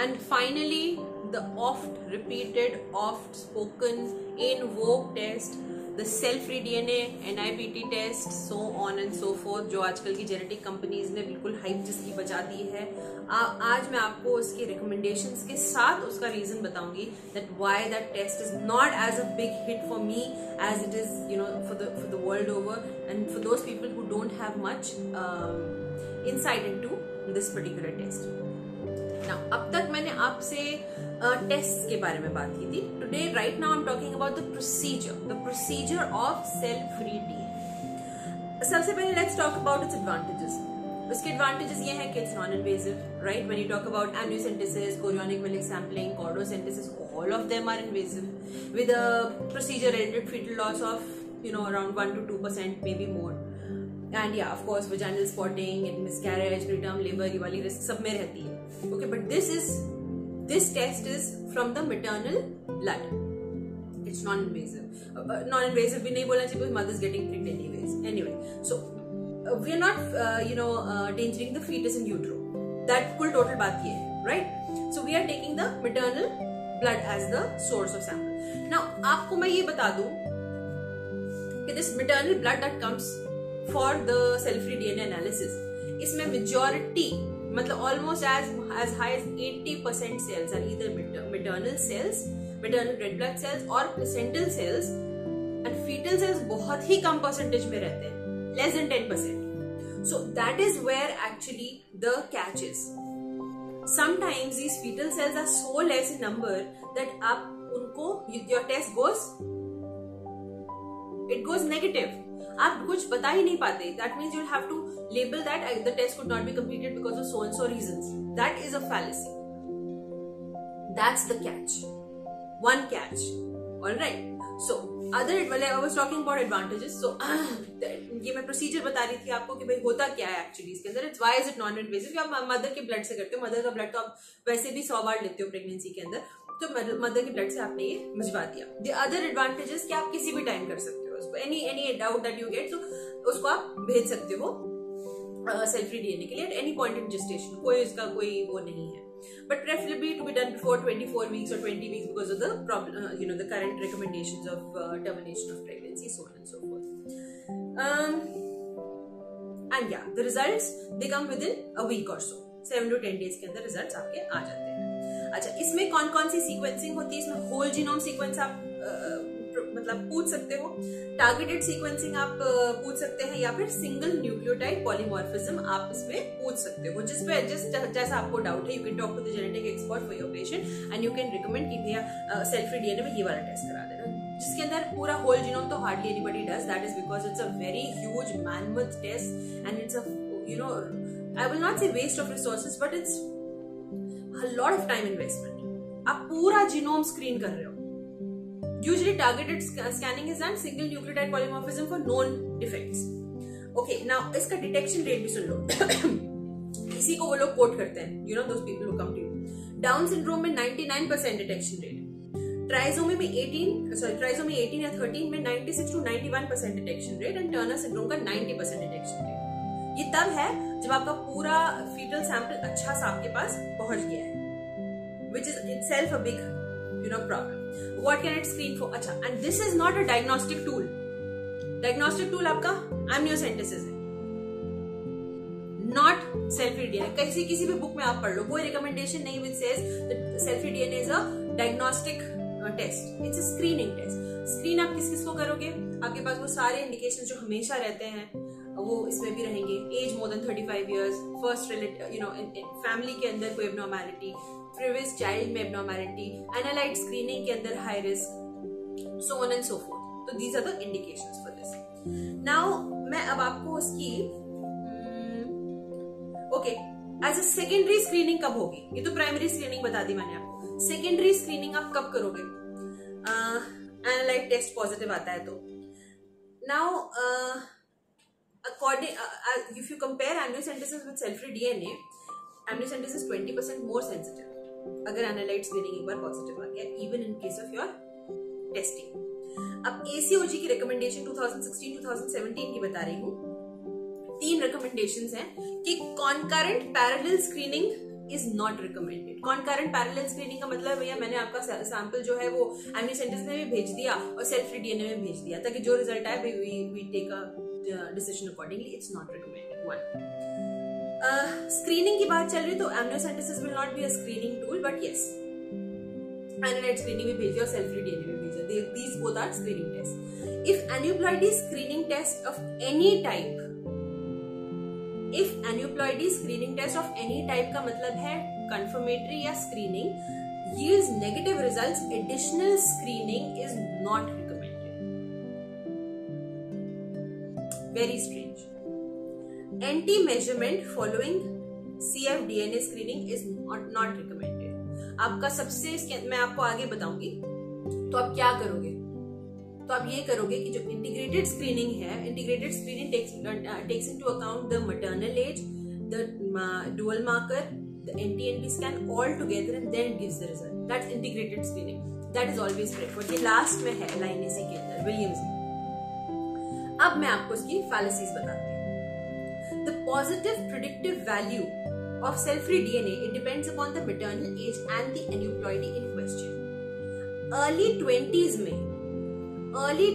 And finally, the oft repeated, oft spoken, in vogue test, the cell-free DNA, NIPT test, so on and so forth, जो आजकल की genetic companies ने बिल्कुल hype जिसकी बचा दी है। आज मैं आपको उसके रिकमेंडेशंस के साथ उसका रीजन बताऊंगी that why that test is not as a big hit for me as it is, you know, for the world over, and for those people who don't have much insight into this particular test. Now, अब तक मैंने आपसे test के बारे में बात की थी. Today right now I am talking about the procedure of cell free DNA. सबसे पहले let's talk about its advantages. उसके एडवांटेजेस ये हैं कि it's non invasive, right? When you talk about amniocentesis, chorionic milk sampling, cordocentesis, all of them are invasive with a procedure related fetal loss of, you know, around 1 to 2%, maybe more. And yeah, of course, vaginal spotting and miscarriage, preterm labor, ये वाली risk सब में रहती है. Okay, but this test is from the maternal blood. It's non-invasive. Non-invasive भी नहीं बोलना चाहिए because mother is getting pregnant anyways. Anyway, so we are not, endangering the fetus in utero. That कुल total बात ये है, right? So we are taking the maternal blood as the source of sample. Now, आपको मैं ये बता दूं कि this maternal blood that comes for the cell-free DNA analysis, इसमें majority, मतलब almost as high as 80% cells are either maternal cells, maternal red blood cells or placental cells, and fetal cells बहुत ही कम percentage में रहते हैं, less than 10%. So that is where actually the catch is. Sometimes these fetal cells are so less in number that आप उनको, your test goes negative. आप कुछ बता ही नहीं पाते. That means you'll have to label that the test could not be completed because of so and so reasons. That is a fallacy. That's the catch. One catch. All right. So I was talking about advantages. So ये मैं procedure बता रही थी आपको कि भाई होता क्या है एक्चुअली इसके अंदर. Why is it non-invasive? आप मदर के ब्लड से करते हो. मदर का ब्लड तो आप वैसे भी 100 बार लेते हो प्रेगनेंसी के अंदर, तो मदर के ब्लड से आपने ये भिजवा दिया. The other advantages कि आप किसी भी टाइम कर सकते हो उसको. any doubt that you get, तो उसको आप भेज सकते हो सेल फ्री डीएनए के लिए at any point in gestation. कोई इसका कोई वो नहीं है. But preferably to be done before 24 weeks or 20 weeks because of the problem, the current recommendations of termination of pregnancy, so on and so forth. And yeah, the results they come within a week or so. 7 to 10 days के अंदर results आपके आ जाते हैं. अच्छा, इसमें कौन कौन सी sequencing होती है? इसमें होल जीनोम सीक्वेंस आप मतलब पूछ सकते हो, टारगेटेड सीक्वेंसिंग आप पूछ सकते हैं, या फिर सिंगल न्यूक्लियोटाइड पॉलीमॉर्फिज्म आप इसमें पूछ सकते हो. जैसा आपको डाउट है, you can talk to the genetic expert for your patient and you can recommend कि भैया सेल फ्री डीएनए में ये वाला टेस्ट करा देना. जिसके अंदर पूरा होल जीनोम तो hardly anybody does. That is because it's a very huge mammoth test and it's a I will not say waste of resources, but it's a lot of time investment. आप पूरा genome screen कर रहे हो. Usually targeted scanning is done single nucleotide polymorphism for known defects. Okay, now इसका detection rate भी सुन लो. इसी को वो लोग कोट करते हैं, those people who come to you. Down syndrome में 99% डिटेक्शन रेट, ट्राइसोमी में 18 या 13 में 96 to 91% detection rate, and Turner syndrome का 90% डिटेक्शन रेट. ये तब है जब आपका पूरा फीटल सैंपल अच्छा सा आपके पास पहुंच गया है, which is itself a big problem. What can it screen for? अच्छा, and this is not a diagnostic tool. Diagnostic tool आपका amniocentesis है, not cell-free DNA. किसी भी बुक में आप पढ़ लो, कोई रिकमेंडेशन नहीं which says that cell-free DNA is a diagnostic test. It's a screening test. Screen आप किस को करोगे? आपके पास वो सारे इंडिकेशन जो हमेशा रहते हैं वो इसमें भी रहेंगे. As more than 35 years, first family के अंदर कोई एब्नॉर्मैलिटी, प्रीवियस चाइल्ड में एब्नॉर्मैलिटी, एनालाइट स्क्रीनिंग के अंदर high risk, so on and so forth. तो these are the indications for this. Now मैं अब आपको उसकी एज अ सेकेंडरी स्क्रीनिंग कब होगी? ये तो प्राइमरी स्क्रीनिंग बता दी मैंने आपको. सेकेंडरी स्क्रीनिंग आप कब करोगे? एनालाइट टेस्ट पॉजिटिव आता है तो. Now according if you compare amniocentesis with cell-free DNA, amniocentesis 20% more sensitive अगर एनालाइट स्क्रीनिंग एक बार पॉजिटिव आ गया, even in case of your testing. अब ACOG की रिकमेंडेशन 2016-2017 की बता रही हूँ. 3 रिकमेंडेशंस हैं कि concurrent parallel screening is not recommended. Concurrent parallel screening का मतलब भैया मैंने आपका सैंपल जो है वो एमनियोसेंटेसिस में भी भेज दिया और सेल्फ फ्री डीएनए में भेज दिया ताकि जो रिजल्ट आए we take a decision accordingly. It's not recommended. One. Screening की बात चल रही तो amniocentesis will not be a screening tool, but yes, analyte screening में भेजिए और सेल्फ फ्री डीएनए में भेजिए. These both are screening tests. If aneuploidy screening test of any type, if aneuploidy screening test of any type का मतलब है confirmatory या screening yields negative results, additional screening is not recommended. Very strange. Anti-measurement following cfDNA screening is not recommended. आपका सबसे, मैं आपको आगे बताऊंगी. तो आप क्या करोगे? तो आप ये करोगे कि जो इंटीग्रेटेड स्क्रीनिंग है, integrated screening takes into account the maternal age, the dual marker, the NT-NP scan all together and then gives the result. That's integrated screening. That is always preferred. ये लास्ट में है line इसी के अंदर Williams में. अब मैं आपको इसकी fallacies बताती हूँ. The positive predictive value of cell-free DNA, it depends upon the maternal age and the aneuploidy in question. Early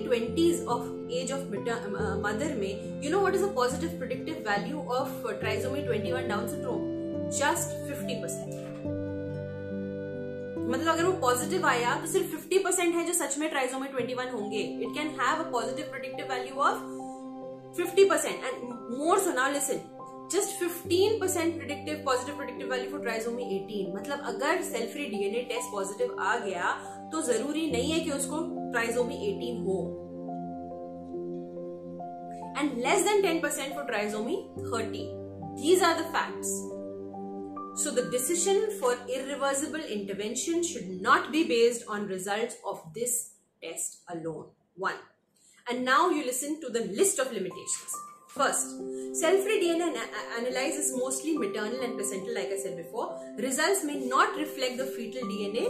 20s of age of mother में, you know what is the positive predictive value of trisomy 21 Down syndrome? Just 50%. मतलब अगर वो positive आया तो सिर्फ 50% है जो सच में ट्राइसोमी 21 होंगे. It can have a positive predictive value of 50% and more. So now listen, just 15% predictive positive predictive value for trisomy 18. मतलब अगर self free DNA test positive आ गया तो जरूरी नहीं है कि उसको ट्राइसोमी 18 हो. And less than 10% for trisomy 30. These are the facts. So the decision for irreversible intervention should not be based on results of this test alone. One. And now you listen to the list of limitations. First, cell-free DNA analysis is mostly maternal and placental, like I said before. Results may not reflect the fetal DNA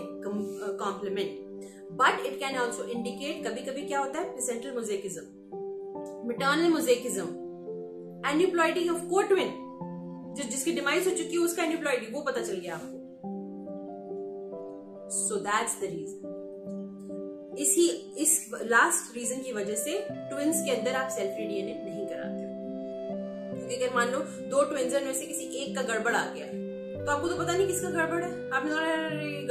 complement, but it can also indicate, कभी-कभी क्या होता है, placental mosaicism, maternal mosaicism, aneuploidy of co-twin, जिसकी demise हो चुकी है उसका aneuploidy, वो पता चल गया आपको. So that's the reason. इस लास्ट रीजन की वजह से ट्विंस के अंदर आप सेल्फ फ्री डीएनए नहीं कराते हो. क्योंकि अगर मान लो 2 ट्विंस में से किसी एक का गड़बड़ आ गया तो आपको तो पता नहीं किसका गड़बड़ है. आपने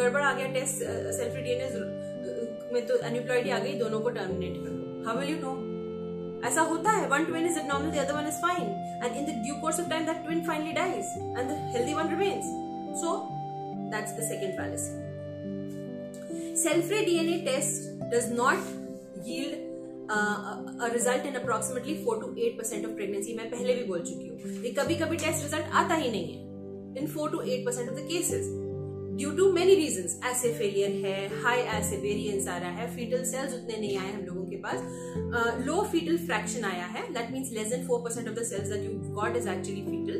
गड़बड़ आ गया टेस्ट सेल्फ फ्री डीएनए में तो एन्यूप्लॉइडी आ गई, दोनों को टर्मिनेट कर दो. How will you know? ऐसा होता है. One twin is abnormal, the other one is fine, and in the due course of time that twin finally dies and the healthy one remains. So that's the second fallacy. Cell-free DNA test does not yield a result in approximately 4 to 8% of pregnancy. मैं पहले भी बोल चुकी हूँ. ये कभी-कभी test result आता ही नहीं है in 4 to 8% of the cases. Due to many reasons, assay failure है, high assay variance आ रहा है, fetal cells उतने नहीं आए हम लोगों के पास, low fetal fraction आया है, that means less than 4% of the cells that you got is actually fetal.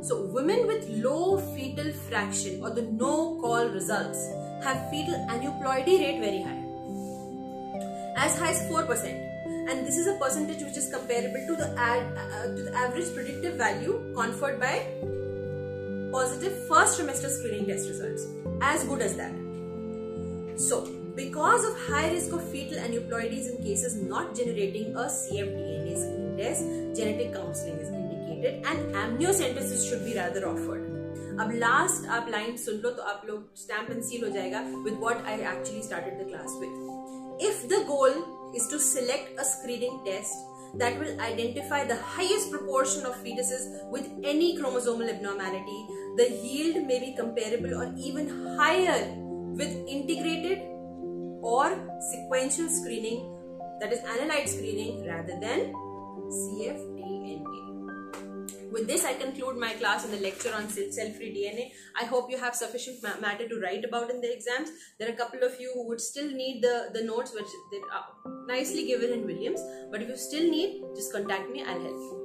So women with low fetal fraction or the no-call results have fetal aneuploidy rate very high, as high as 4%, and this is a percentage which is comparable to the average predictive value conferred by positive first trimester screening test results, as good as that. So, because of high risk of fetal aneuploidies in cases not generating a cfDNA screening test, genetic counseling is indicated and amniocentesis should be rather offered. अब last आप line सुन लो तो आप लोग stamp and seal हो जाएगा with what I actually started the class with. If the goal is to select a screening test that will identify the highest proportion of fetuses with any chromosomal abnormality, the yield may be comparable or even higher with integrated or sequential screening, that is analyte screening, rather than cfDNA. With this, I conclude my class and the lecture on cell-free DNA. I hope you have sufficient matter to write about in the exams. There are a couple of you who would still need the notes, which they are nicely given in Williams. But if you still need, just contact me. I'll help you.